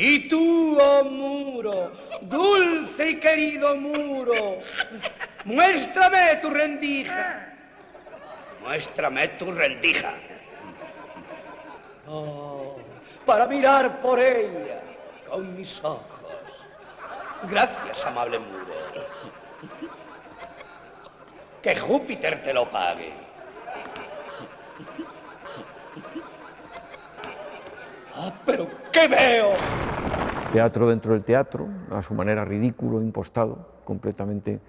Y tú, oh muro, dulce y querido muro, muéstrame tu rendija. Muéstrame tu rendija. Oh, para mirar por ella con mis ojos. Gracias, amable muro. Que Júpiter te lo pague. ¡Ah, pero qué veo! Teatro dentro del teatro, a su manera ridículo, impostado, completamente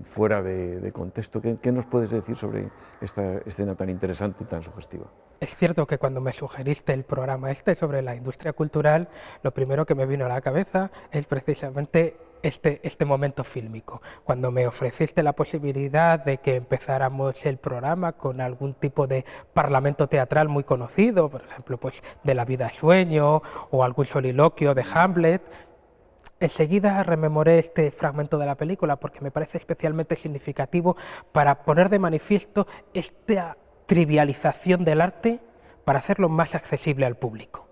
fuera de contexto. ¿Qué nos puedes decir sobre esta escena tan interesante y tan sugestiva? Es cierto que cuando me sugeriste el programa sobre la industria cultural, lo primero que me vino a la cabeza es precisamente este momento fílmico. Cuando me ofreciste la posibilidad de que empezáramos el programa con algún tipo de parlamento teatral muy conocido, por ejemplo, pues de La vida sueño o algún soliloquio de Hamlet, enseguida rememoré este fragmento de la película porque me parece especialmente significativo para poner de manifiesto esta trivialización del arte para hacerlo más accesible al público.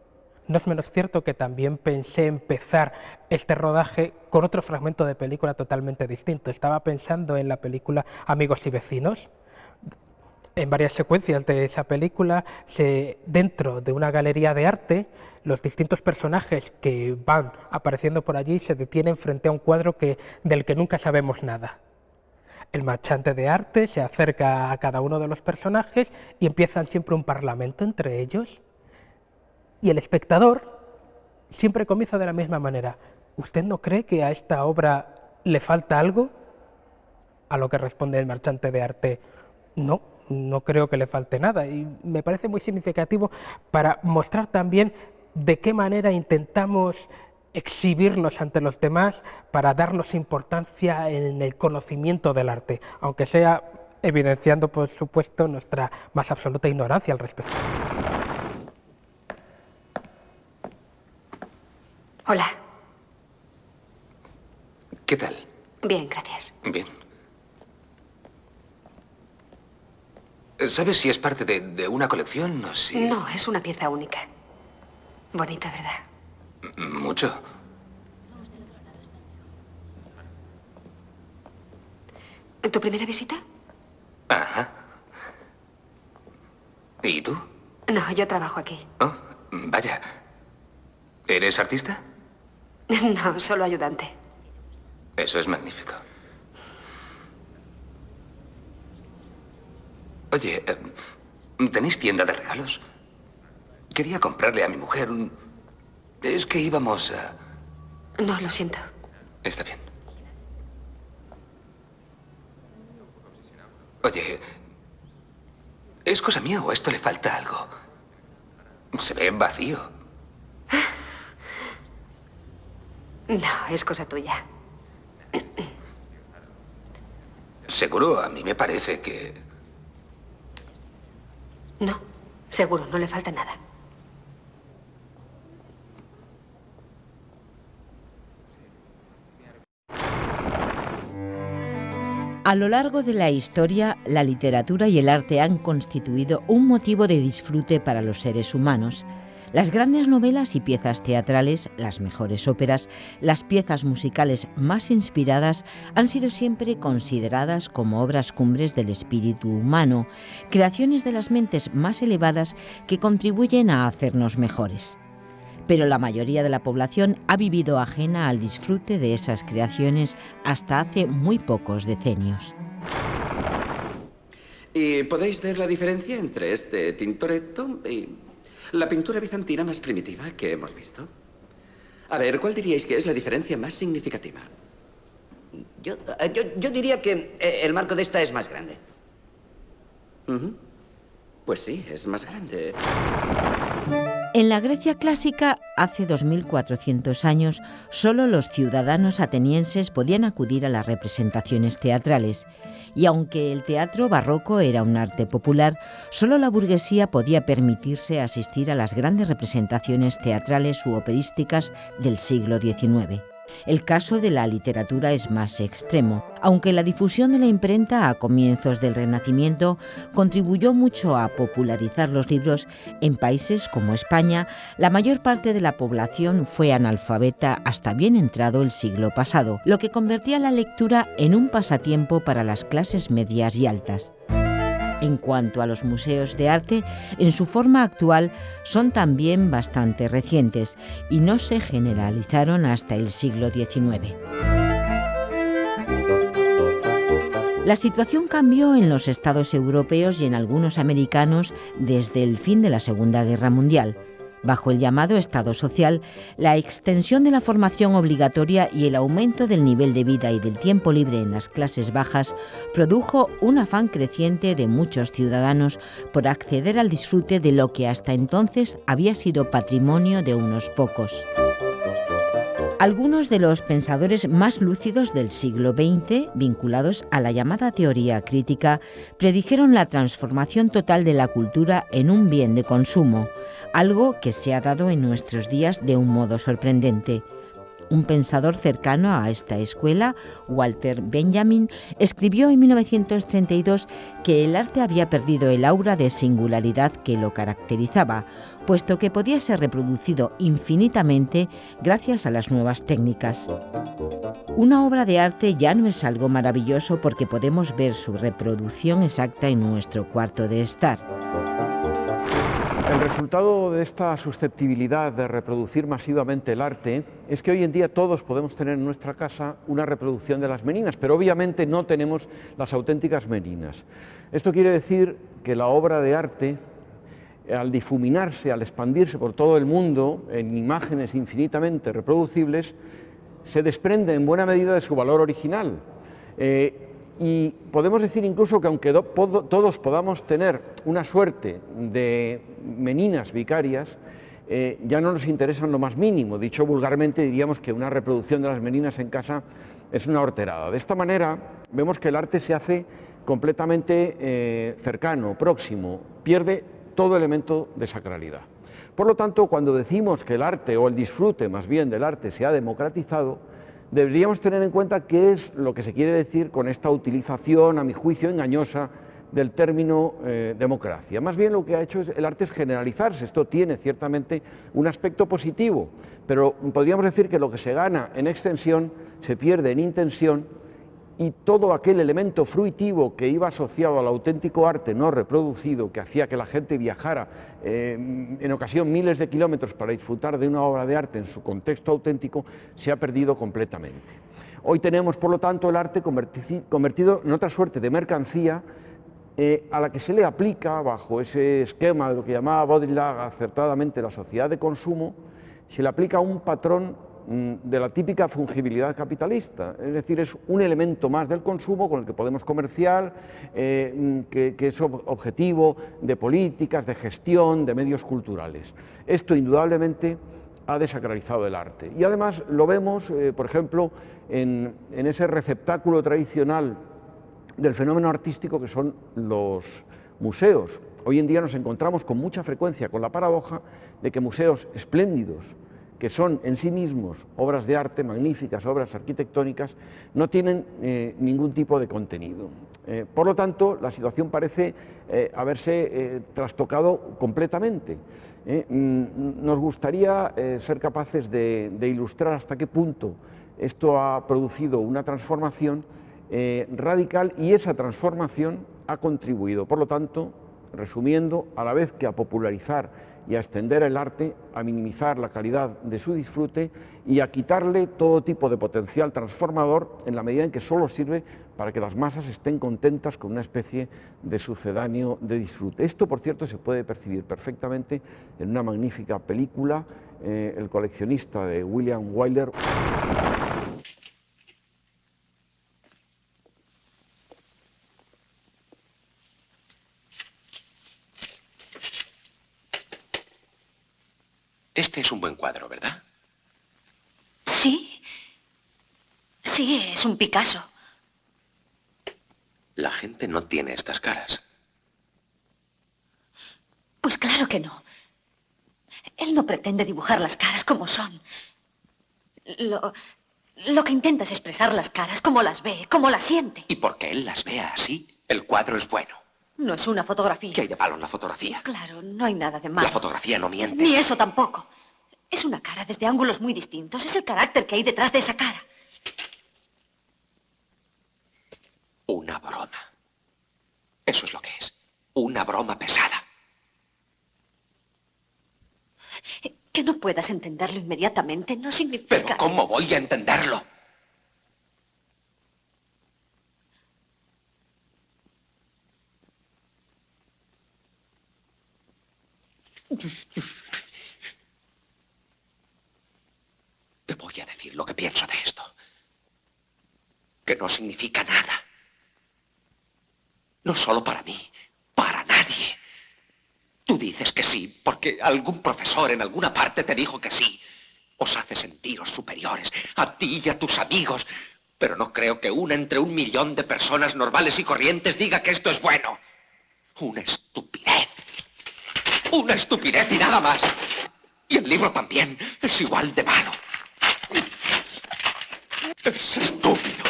No es menos cierto que también pensé empezar este rodaje con otro fragmento de película totalmente distinto. Estaba pensando en la película Amigos y vecinos. En varias secuencias de esa película, dentro de una galería de arte, los distintos personajes que van apareciendo por allí se detienen frente a un cuadro del que nunca sabemos nada. El marchante de arte se acerca a cada uno de los personajes y empiezan siempre un parlamento entre ellos. Y el espectador siempre comienza de la misma manera. ¿Usted no cree que a esta obra le falta algo? A lo que responde el marchante de arte, no creo que le falte nada. Y me parece muy significativo para mostrar también de qué manera intentamos exhibirnos ante los demás para darnos importancia en el conocimiento del arte, aunque sea evidenciando, por supuesto, nuestra más absoluta ignorancia al respecto. Hola. ¿Qué tal? Bien, gracias. Bien. ¿Sabes si es parte de una colección o si...? No, es una pieza única. Bonita, ¿verdad? Mucho. ¿Tu primera visita? Ajá. ¿Y tú? No, yo trabajo aquí. Oh, vaya. ¿Eres artista? No, solo ayudante. Eso es magnífico. Oye, ¿tenéis tienda de regalos? Quería comprarle a mi mujer un... Es que íbamos a... No, lo siento. Está bien. Oye, ¿es cosa mía o a esto le falta algo? Se ve vacío. No, es cosa tuya. Seguro, a mí me parece que... No, seguro, no le falta nada. A lo largo de la historia, la literatura y el arte han constituido un motivo de disfrute para los seres humanos. Las grandes novelas y piezas teatrales, las mejores óperas, las piezas musicales más inspiradas han sido siempre consideradas como obras cumbres del espíritu humano, creaciones de las mentes más elevadas que contribuyen a hacernos mejores. Pero la mayoría de la población ha vivido ajena al disfrute de esas creaciones hasta hace muy pocos decenios. ¿Y podéis ver la diferencia entre este Tintoretto y la pintura bizantina más primitiva que hemos visto? A ver, ¿cuál diríais que es la diferencia más significativa? Yo diría que el marco de esta es más grande. Pues sí, es más grande. En la Grecia clásica, hace 2400 años, solo los ciudadanos atenienses podían acudir a las representaciones teatrales, y aunque el teatro barroco era un arte popular, solo la burguesía podía permitirse asistir a las grandes representaciones teatrales u operísticas del siglo XIX. El caso de la literatura es más extremo, aunque la difusión de la imprenta a comienzos del Renacimiento contribuyó mucho a popularizar los libros. En países como España, la mayor parte de la población fue analfabeta hasta bien entrado el siglo pasado, lo que convertía la lectura en un pasatiempo para las clases medias y altas. En cuanto a los museos de arte, en su forma actual son también bastante recientes y no se generalizaron hasta el siglo XIX. La situación cambió en los estados europeos y en algunos americanos desde el fin de la Segunda Guerra Mundial. Bajo el llamado Estado social, la extensión de la formación obligatoria y el aumento del nivel de vida y del tiempo libre en las clases bajas produjo un afán creciente de muchos ciudadanos por acceder al disfrute de lo que hasta entonces había sido patrimonio de unos pocos. Algunos de los pensadores más lúcidos del siglo XX, vinculados a la llamada teoría crítica, predijeron la transformación total de la cultura en un bien de consumo, algo que se ha dado en nuestros días de un modo sorprendente. Un pensador cercano a esta escuela, Walter Benjamin, escribió en 1932 que el arte había perdido el aura de singularidad que lo caracterizaba, puesto que podía ser reproducido infinitamente gracias a las nuevas técnicas. Una obra de arte ya no es algo maravilloso porque podemos ver su reproducción exacta en nuestro cuarto de estar. El resultado de esta susceptibilidad de reproducir masivamente el arte es que hoy en día todos podemos tener en nuestra casa una reproducción de las Meninas, pero obviamente no tenemos las auténticas Meninas. Esto quiere decir que la obra de arte, al difuminarse, al expandirse por todo el mundo en imágenes infinitamente reproducibles, se desprende en buena medida de su valor original. Y podemos decir incluso que aunque todos podamos tener una suerte de meninas vicarias, ya no nos interesan lo más mínimo. Dicho vulgarmente, diríamos que una reproducción de las meninas en casa es una horterada. De esta manera vemos que el arte se hace completamente cercano, próximo, pierde todo elemento de sacralidad. Por lo tanto, cuando decimos que el arte, o el disfrute más bien del arte, se ha democratizado, deberíamos tener en cuenta qué es lo que se quiere decir con esta utilización, a mi juicio, engañosa del término democracia. Más bien lo que ha hecho el arte es generalizarse. Esto tiene ciertamente un aspecto positivo, pero podríamos decir que lo que se gana en extensión se pierde en intención, y todo aquel elemento fruitivo que iba asociado al auténtico arte no reproducido, que hacía que la gente viajara en ocasión miles de kilómetros para disfrutar de una obra de arte en su contexto auténtico, se ha perdido completamente. Hoy tenemos, por lo tanto, el arte convertido en otra suerte de mercancía a la que se le aplica, bajo ese esquema de lo que llamaba Baudrillard acertadamente la sociedad de consumo, se le aplica un patrón de la típica fungibilidad capitalista, es decir, es un elemento más del consumo con el que podemos comerciar, que es objetivo de políticas, de gestión, de medios culturales. Esto indudablemente ha desacralizado el arte y además lo vemos, por ejemplo, en ese receptáculo tradicional del fenómeno artístico que son los museos. Hoy en día nos encontramos con mucha frecuencia con la paradoja de que museos espléndidos, que son en sí mismos obras de arte, magníficas obras arquitectónicas, no tienen ningún tipo de contenido. Por lo tanto, la situación parece haberse trastocado completamente. Nos gustaría ser capaces de ilustrar hasta qué punto esto ha producido una transformación radical, y esa transformación ha contribuido, por lo tanto, resumiendo, a la vez que a popularizar y a extender el arte, a minimizar la calidad de su disfrute y a quitarle todo tipo de potencial transformador en la medida en que solo sirve para que las masas estén contentas con una especie de sucedáneo de disfrute. Esto, por cierto, se puede percibir perfectamente en una magnífica película, El coleccionista, de William Wyler. Este es un buen cuadro, ¿verdad? Sí. Sí, es un Picasso. La gente no tiene estas caras. Pues claro que no. Él no pretende dibujar las caras como son. Lo que intenta es expresar las caras como las ve, como las siente. Y porque él las vea así, el cuadro es bueno. No es una fotografía. ¿Qué hay de malo en la fotografía? Claro, no hay nada de malo. La fotografía no miente. Ni eso tampoco. Es una cara desde ángulos muy distintos. Es el carácter que hay detrás de esa cara. Una broma. Eso es lo que es. Una broma pesada. Que no puedas entenderlo inmediatamente no significa... Pero ¿cómo voy a entenderlo? Te voy a decir lo que pienso de esto. Que no significa nada. No solo para mí, para nadie. Tú dices que sí, porque algún profesor en alguna parte te dijo que sí. Os hace sentiros superiores, a ti y a tus amigos. Pero no creo que una entre 1 millón de personas normales y corrientes diga que esto es bueno. Una estupidez. Una estupidez y nada más. Y el libro también es igual de malo. Es estúpido.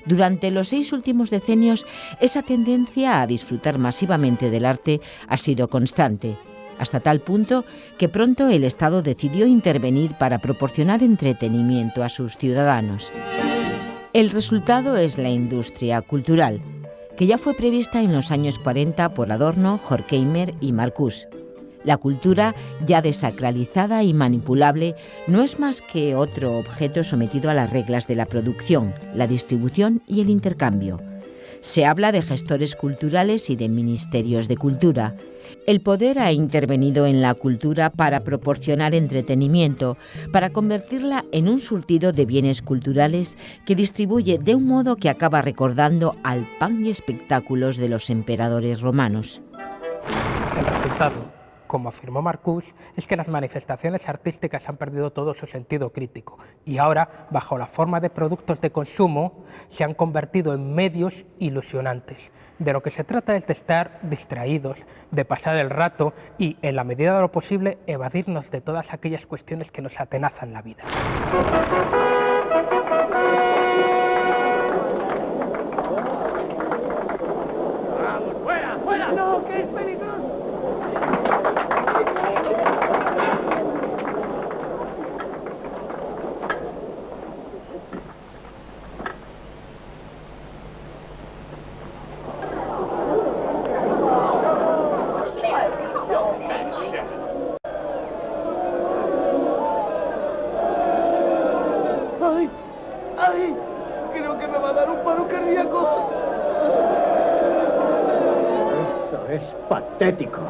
Durante los 6 últimos decenios, esa tendencia a disfrutar masivamente del arte ha sido constante, hasta tal punto que pronto el Estado decidió intervenir para proporcionar entretenimiento a sus ciudadanos. El resultado es la industria cultural, que ya fue prevista en los años 40 por Adorno, Horkheimer y Marcuse. La cultura, ya desacralizada y manipulable, no es más que otro objeto sometido a las reglas de la producción, la distribución y el intercambio. Se habla de gestores culturales y de ministerios de cultura. El poder ha intervenido en la cultura para proporcionar entretenimiento, para convertirla en un surtido de bienes culturales que distribuye de un modo que acaba recordando al pan y espectáculos de los emperadores romanos. El resultado, como afirmó Marcuse, es que las manifestaciones artísticas han perdido todo su sentido crítico y ahora, bajo la forma de productos de consumo, se han convertido en medios ilusionantes. De lo que se trata es de estar distraídos, de pasar el rato y, en la medida de lo posible, evadirnos de todas aquellas cuestiones que nos atenazan la vida. ¡Vamos, fuera, fuera! ¡No, que es peligroso! ¡Ay! ¡Ay! Creo que me va a dar un paro cardíaco. Esto es patético.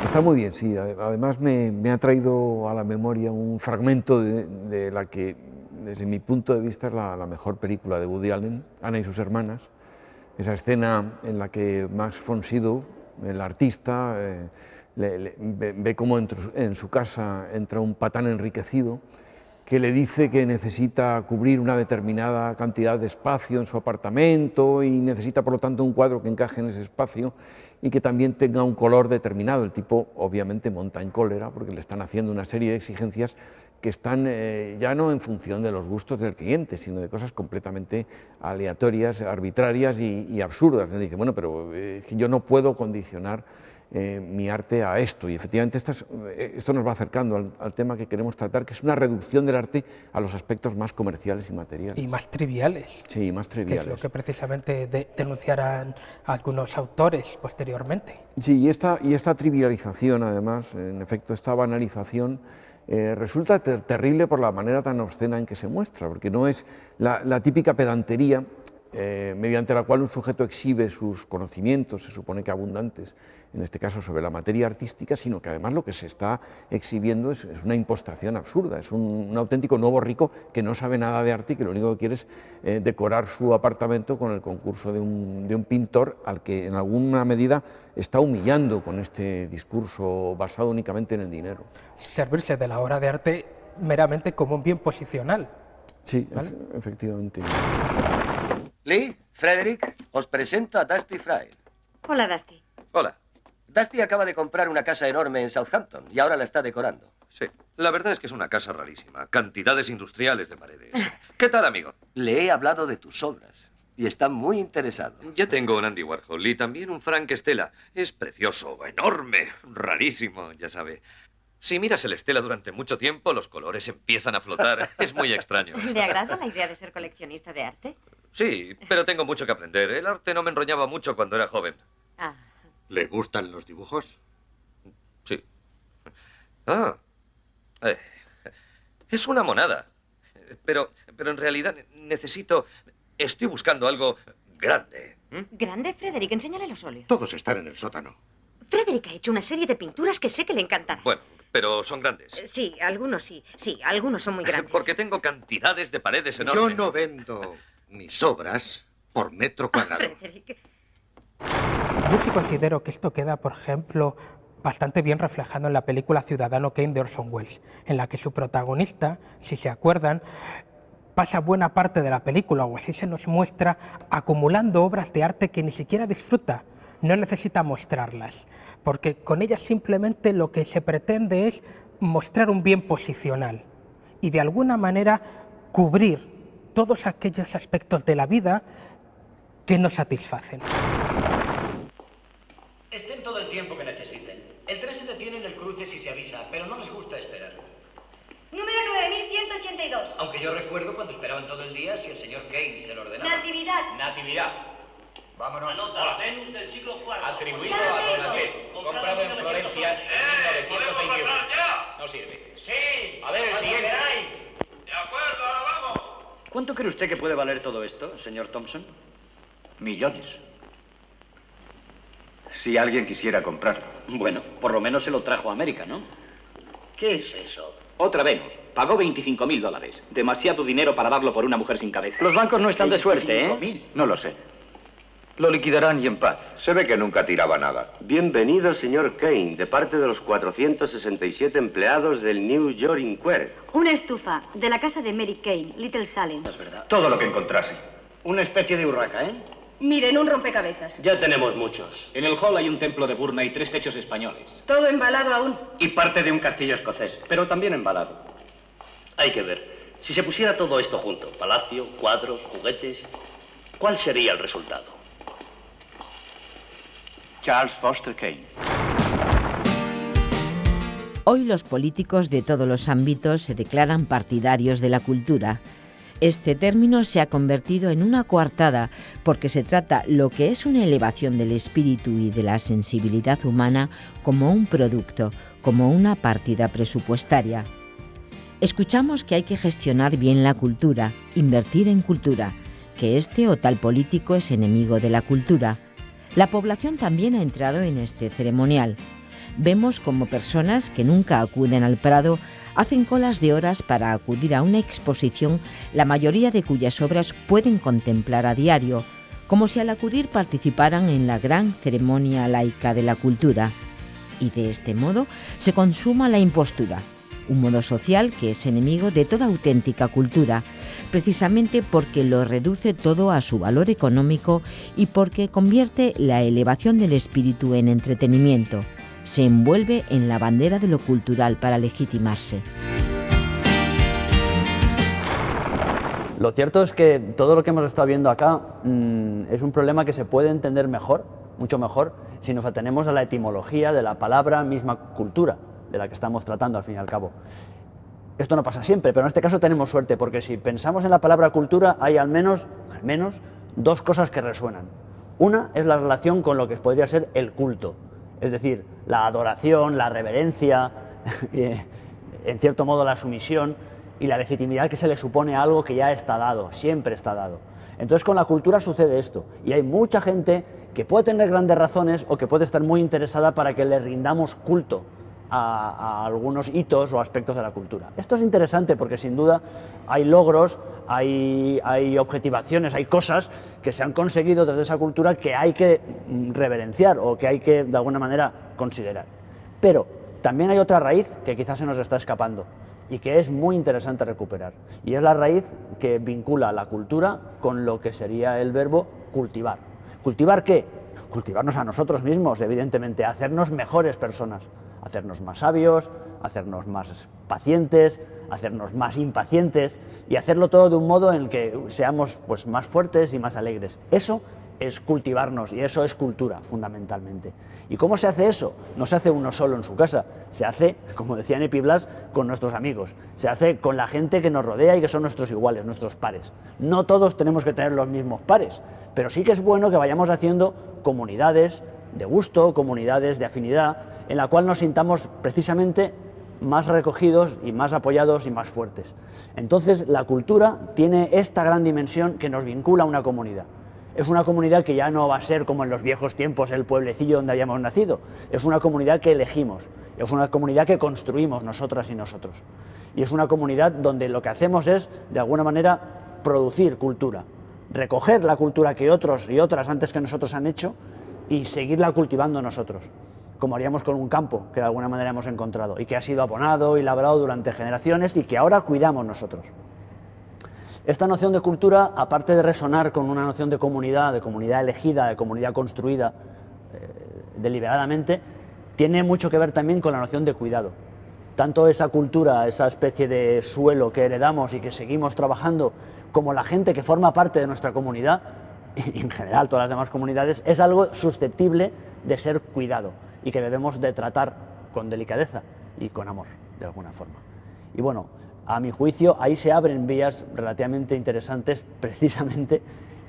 Está muy bien, sí. Además me ha traído a la memoria un fragmento de la que, desde mi punto de vista, es la mejor película de Woody Allen, Ana y sus hermanas. Esa escena en la que Max von Sydow, el artista, ve cómo en su casa entra un patán enriquecido que le dice que necesita cubrir una determinada cantidad de espacio en su apartamento y necesita, por lo tanto, un cuadro que encaje en ese espacio y que también tenga un color determinado. El tipo obviamente monta en cólera porque le están haciendo una serie de exigencias que están ya no en función de los gustos del cliente, sino de cosas completamente aleatorias, arbitrarias y absurdas. Le dice, bueno, pero yo no puedo condicionar mi arte a esto, y efectivamente esto nos va acercando al tema que queremos tratar, que es una reducción del arte a los aspectos más comerciales y materiales. Y más triviales. Sí, más triviales. Que es lo que precisamente denunciarán algunos autores posteriormente. Sí, y esta trivialización, además, en efecto, esta banalización, resulta terrible por la manera tan obscena en que se muestra, porque no es la típica pedantería mediante la cual un sujeto exhibe sus conocimientos, se supone que abundantes, en este caso sobre la materia artística, sino que además lo que se está exhibiendo es una impostación absurda, es un auténtico nuevo rico que no sabe nada de arte y que lo único que quiere es decorar su apartamento con el concurso de un pintor al que en alguna medida está humillando con este discurso basado únicamente en el dinero. Servirse de la obra de arte meramente como un bien posicional. Sí, ¿Vale? efectivamente. Lee, Frederick, os presento a Dusty Fry. Hola, Dusty. Hola. Dusty acaba de comprar una casa enorme en Southampton y ahora la está decorando. Sí, la verdad es que es una casa rarísima. Cantidades industriales de paredes. ¿Qué tal, amigo? Le he hablado de tus obras y está muy interesado. Ya tengo un Andy Warhol y también un Frank Stella. Es precioso, enorme, rarísimo, ya sabe. Si miras el Stella durante mucho tiempo, los colores empiezan a flotar. Es muy extraño. ¿Le agrada la idea de ser coleccionista de arte? Sí, pero tengo mucho que aprender. El arte no me enroñaba mucho cuando era joven. Ah, ¿Le gustan los dibujos? Sí. Ah. Es una monada. Pero en realidad necesito... Estoy buscando algo grande. grande, Frederick. Enséñale los óleos. Todos están en el sótano. Frederick ha hecho una serie de pinturas que sé que le encantarán. Bueno, pero son grandes. Sí, algunos sí. Sí, algunos son muy grandes. Porque tengo cantidades de paredes enormes. Yo no vendo mis obras por metro cuadrado. Frederick. Yo sí considero que esto queda, por ejemplo, bastante bien reflejado en la película Ciudadano Kane de Orson Welles, en la que su protagonista, si se acuerdan, pasa buena parte de la película, o así se nos muestra, acumulando obras de arte que ni siquiera disfruta, no necesita mostrarlas, porque con ellas simplemente lo que se pretende es mostrar un bien posicional y de alguna manera cubrir todos aquellos aspectos de la vida que nos satisfacen. Estén todo el tiempo que necesiten. El tren se detiene en el cruce si se avisa, pero no les gusta esperar. Número 9182. Aunque yo recuerdo cuando esperaban todo el día si el señor Kane se lo ordenaba. Natividad. Natividad. Vámonos. Anota, Venus del siglo IV. Atribuido a Donatello. Comprado en Florencia en 1921. No sirve. Sí. A ver, el siguiente. De acuerdo, ahora vamos. ¿Cuánto cree usted que puede valer todo esto, señor Thompson? Millones. Si alguien quisiera comprarlo. Bueno, por lo menos se lo trajo a América, ¿no? ¿Qué es eso? Otra Venus. Pagó $25.000. Demasiado dinero para darlo por una mujer sin cabeza. Los bancos no están de suerte, ¿eh? 25.000. No lo sé. Lo liquidarán y en paz. Se ve que nunca tiraba nada. Bienvenido, señor Kane, de parte de los 467 empleados del New York Inquirer. Una estufa de la casa de Mary Kane, Little Salem. Es verdad. Todo lo que encontrase. Una especie de urraca, ¿eh? Miren, un rompecabezas. Ya tenemos muchos. En el hall hay un templo de Burna y 3 techos españoles. Todo embalado aún. Y parte de un castillo escocés, pero también embalado. Hay que ver. Si se pusiera todo esto junto, palacio, cuadros, juguetes, ¿cuál sería el resultado? Charles Foster Kane. Hoy los políticos de todos los ámbitos se declaran partidarios de la cultura. Este término se ha convertido en una coartada porque se trata lo que es una elevación del espíritu y de la sensibilidad humana como un producto, como una partida presupuestaria. Escuchamos que hay que gestionar bien la cultura, invertir en cultura, que este o tal político es enemigo de la cultura. La población también ha entrado en este ceremonial. Vemos como personas que nunca acuden al Prado hacen colas de horas para acudir a una exposición, la mayoría de cuyas obras pueden contemplar a diario, como si al acudir participaran en la gran ceremonia laica de la cultura. Y de este modo se consuma la impostura, un modo social que es enemigo de toda auténtica cultura, precisamente porque lo reduce todo a su valor económico y porque convierte la elevación del espíritu en entretenimiento. Se envuelve en la bandera de lo cultural para legitimarse. Lo cierto es que todo lo que hemos estado viendo acá es un problema que se puede entender mejor, mucho mejor, si nos atenemos a la etimología de la palabra misma cultura, de la que estamos tratando al fin y al cabo. Esto no pasa siempre, pero en este caso tenemos suerte, porque si pensamos en la palabra cultura hay al menos dos cosas que resuenan. Una es la relación con lo que podría ser el culto, es decir, la adoración, la reverencia, en cierto modo la sumisión y la legitimidad que se le supone a algo que ya está dado, siempre está dado. Entonces con la cultura sucede esto, y hay mucha gente que puede tener grandes razones o que puede estar muy interesada para que le rindamos culto a algunos hitos o aspectos de la cultura. Esto es interesante porque sin duda hay logros, hay objetivaciones, hay cosas que se han conseguido desde esa cultura que hay que reverenciar o que hay que de alguna manera considerar. Pero también hay otra raíz que quizás se nos está escapando y que es muy interesante recuperar. Y es la raíz que vincula la cultura con lo que sería el verbo cultivar. ¿Cultivar qué? Cultivarnos a nosotros mismos, evidentemente, hacernos mejores personas, hacernos más sabios, hacernos más pacientes, hacernos más impacientes y hacerlo todo de un modo en el que seamos pues, más fuertes y más alegres. Eso es cultivarnos y eso es cultura, fundamentalmente. ¿Y cómo se hace eso? No se hace uno solo en su casa, se hace, como decía Nepi Blas, con nuestros amigos, se hace con la gente que nos rodea y que son nuestros iguales, nuestros pares. No todos tenemos que tener los mismos pares, pero sí que es bueno que vayamos haciendo comunidades de gusto, comunidades de afinidad, en la cual nos sintamos precisamente más recogidos y más apoyados y más fuertes. Entonces, la cultura tiene esta gran dimensión que nos vincula a una comunidad. Es una comunidad que ya no va a ser como en los viejos tiempos el pueblecillo donde habíamos nacido. Es una comunidad que elegimos, es una comunidad que construimos nosotras y nosotros. Y es una comunidad donde lo que hacemos es, de alguna manera, producir cultura, recoger la cultura que otros y otras antes que nosotros han hecho y seguirla cultivando nosotros, como haríamos con un campo que de alguna manera hemos encontrado y que ha sido abonado y labrado durante generaciones y que ahora cuidamos nosotros. Esta noción de cultura, aparte de resonar con una noción de comunidad elegida, de comunidad construida deliberadamente, tiene mucho que ver también con la noción de cuidado. Tanto esa cultura, esa especie de suelo que heredamos y que seguimos trabajando, como la gente que forma parte de nuestra comunidad, y en general todas las demás comunidades, es algo susceptible de ser cuidado y que debemos de tratar con delicadeza y con amor, de alguna forma. Y bueno, a mi juicio, ahí se abren vías relativamente interesantes precisamente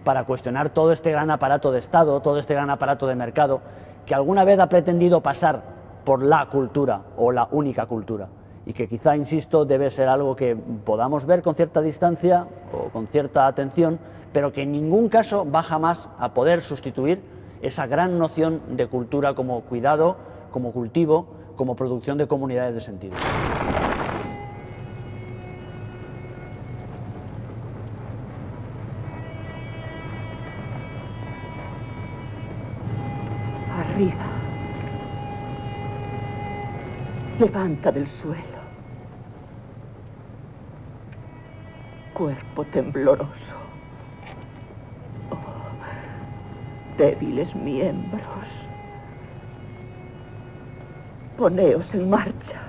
para cuestionar todo este gran aparato de Estado, todo este gran aparato de mercado, que alguna vez ha pretendido pasar por la cultura o la única cultura, y que quizá, insisto, debe ser algo que podamos ver con cierta distancia o con cierta atención, pero que en ningún caso va jamás a poder sustituir esa gran noción de cultura como cuidado, como cultivo, como producción de comunidades de sentido. Arriba. Levanta del suelo. Cuerpo tembloroso. Oh, débiles miembros. Poneos en marcha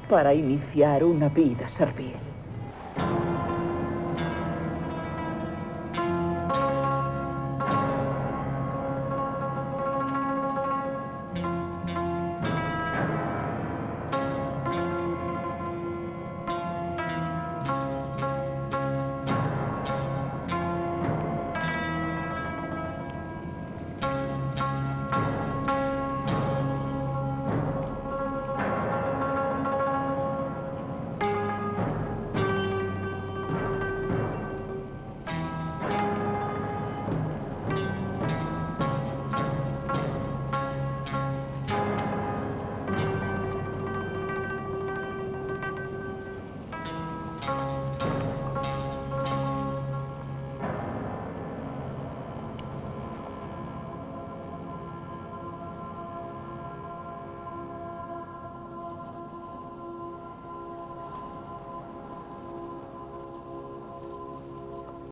para iniciar una vida servil.